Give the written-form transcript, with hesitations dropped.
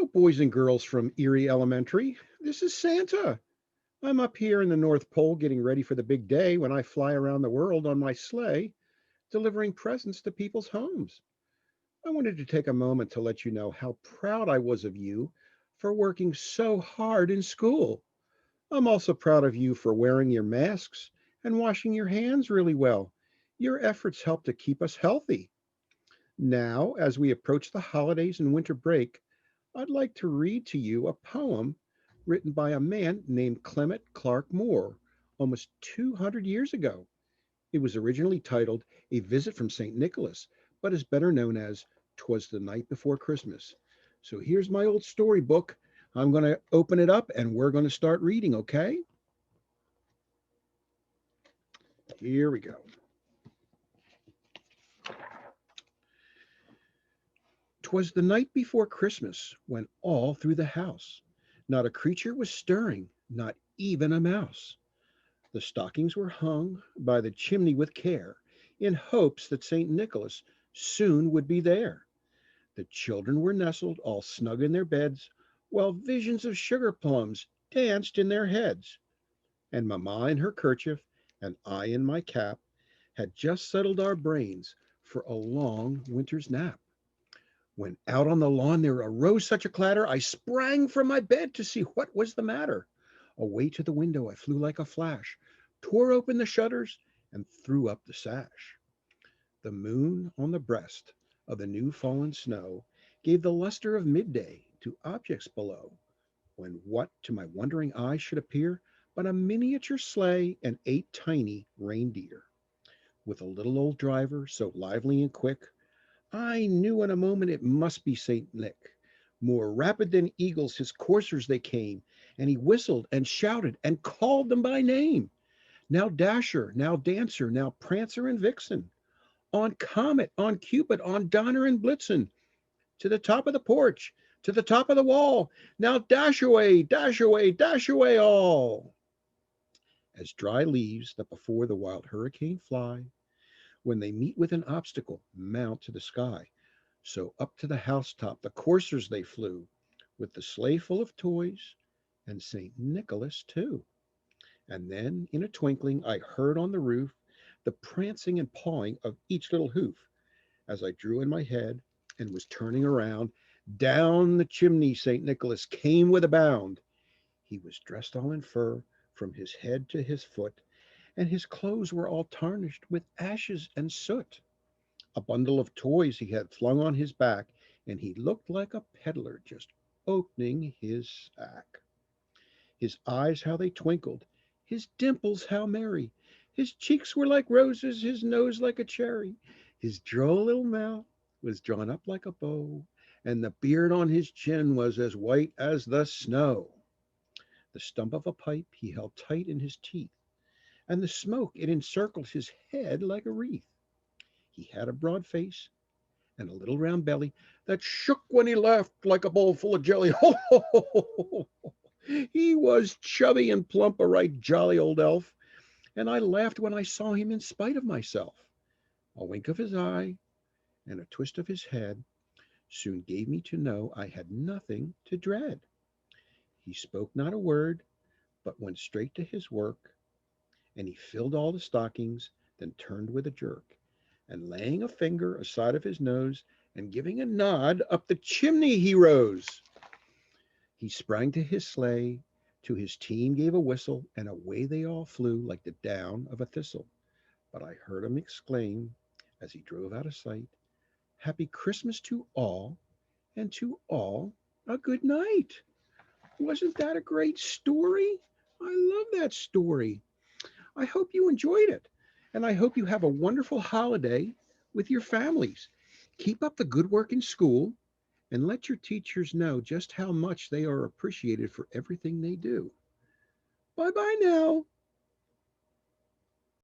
Hello, boys and girls from Erie Elementary. This is Santa. I'm up here in the North Pole getting ready for the big day when I fly around the world on my sleigh, delivering presents to people's homes. I wanted to take a moment to let you know how proud I was of you for working so hard in school. I'm also proud of you for wearing your masks and washing your hands really well. Your efforts help to keep us healthy. Now, as we approach the holidays and winter break, I'd like to read to you a poem written by a man named Clement Clark Moore almost 200 years ago. It was originally titled A Visit from St. Nicholas, but is better known as 'Twas the Night Before Christmas. So here's my old storybook. I'm going to open it up and we're going to start reading, okay? Here we go. 'Twas the night before Christmas when all through the house not a creature was stirring, not even a mouse. The stockings were hung by the chimney with care, in hopes that St. Nicholas soon would be there. The children were nestled all snug in their beds, while visions of sugar plums danced in their heads. And Mamma in her kerchief, and I in my cap, had just settled our brains for a long winter's nap. When out on the lawn there arose such a clatter, I sprang from my bed to see what was the matter. Away to the window I flew like a flash, tore open the shutters, and threw up the sash. The moon on the breast of the new fallen snow gave the luster of midday to objects below, when what to my wondering eye should appear but a miniature sleigh and 8 tiny reindeer. With a little old driver so lively and quick, I knew in a moment it must be St. Nick. More rapid than eagles his coursers they came, and he whistled and shouted and called them by name. Now Dasher, now Dancer, now Prancer and Vixen, on Comet, on Cupid, on Donner and Blitzen, to the top of the porch, to the top of the wall. Now dash away, dash away, dash away all. As dry leaves that before the wild hurricane fly, when they meet with an obstacle, mount to the sky. So up to the housetop the coursers they flew, with the sleigh full of toys, and St. Nicholas too. And then in a twinkling I heard on the roof the prancing and pawing of each little hoof. As I drew in my head and was turning around, down the chimney St. Nicholas came with a bound. He was dressed all in fur from his head to his foot, and his clothes were all tarnished with ashes and soot. A bundle of toys he had flung on his back, and he looked like a peddler just opening his sack. His eyes how they twinkled, his dimples how merry, his cheeks were like roses, his nose like a cherry, his droll little mouth was drawn up like a bow, and the beard on his chin was as white as the snow. The stump of a pipe he held tight in his teeth, and the smoke it encircled his head like a wreath. He had a broad face and a little round belly that shook when he laughed like a bowl full of jelly. Ho, ho, ho, ho, ho. He was chubby and plump, a right jolly old elf, and I laughed when I saw him in spite of myself. A wink of his eye and a twist of his head soon gave me to know I had nothing to dread. He spoke not a word, but went straight to his work, and he filled all the stockings, then turned with a jerk, and laying a finger aside of his nose, and giving a nod, up the chimney he rose. He sprang to his sleigh, to his team gave a whistle, and away they all flew like the down of a thistle. But I heard him exclaim, as he drove out of sight, Happy Christmas to all, and to all a good night. Wasn't that a great story? I love that story. I hope you enjoyed it, and I hope you have a wonderful holiday with your families. Keep up the good work in school and let your teachers know just how much they are appreciated for everything they do. Bye bye now.